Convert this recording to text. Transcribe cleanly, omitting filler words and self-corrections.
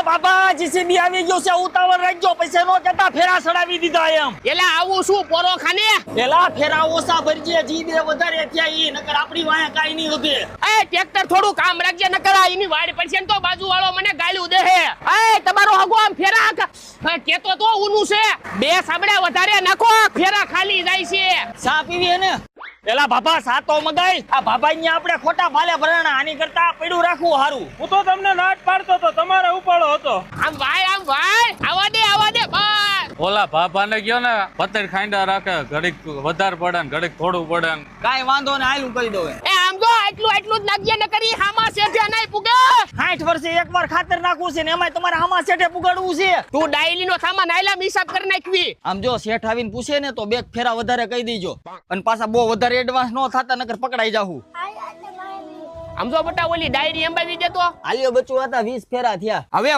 બાબા JCB આવી ગયો છે, ઉતાવળ રાખજો, પૈસા નો કેતા ફેરા સડાવી દીધા એમ. એલા આવું શું પોરો ખાને? પેલા ફેરા ઓછા ભરજે, જી દે વધારે થયા ઈ, નકર આપણી વાયા કાઈ નહીં હોતે. એ ટ્રેક્ટર થોડું કામ રાખજે, નકર આ એની વાડ પડશે ને તો બાજુ વાળો મને ગાળ્યું દે હે. એ તમારો હગો આમ ફેરા કેતો તો ઊનું છે, બે સાબડા વધારે નાખો, ફેરા ખાલી જાય છે. સા પીવી ને પેલા બાબા સાતો મગાઈ, આ બાબા ને આપણે ખોટા ભાલે ભરાણા, આની કરતા પડ્યું રાખવું હારું. હું તો તમને નાટ પાડતો તો, તમારે ઉપાડો હતો. આમ ભાઈ આવા દે બસ. ઓલા ભાભાને ગયો ને પતર ખાંડા રાખે, ઘડીક વધારે પડે ને ઘડીક થોડું પડે ને. કાઈ વાંધો ને, હાલ હું કરી દઉં. એ આમ જો એટલું જ નાખજે, ન કરી હામા શેઠે નહીં પુગે. 60 વર્ષે એકવાર ખાતર નાખવું છે ને એમાંય તમારે આમાં શેઠે પુગાડવું છે. તું ડાયલી નો સામાન આયલા હિસાબ કરી નાખવી. આમ જો શેઠ આવીને પૂછે ને તો બે ફેરા વધારે કહી દેજો, અને પાછા બહુ વધારે એડવાન્સ નો થતા, નકર પકડાઈ જાહું. આમ જો બટા ઓલી ડાયરી અંબાવી દેતો. આલ્યો બચ્ચું હતા 20 ફેરા થયા. હવે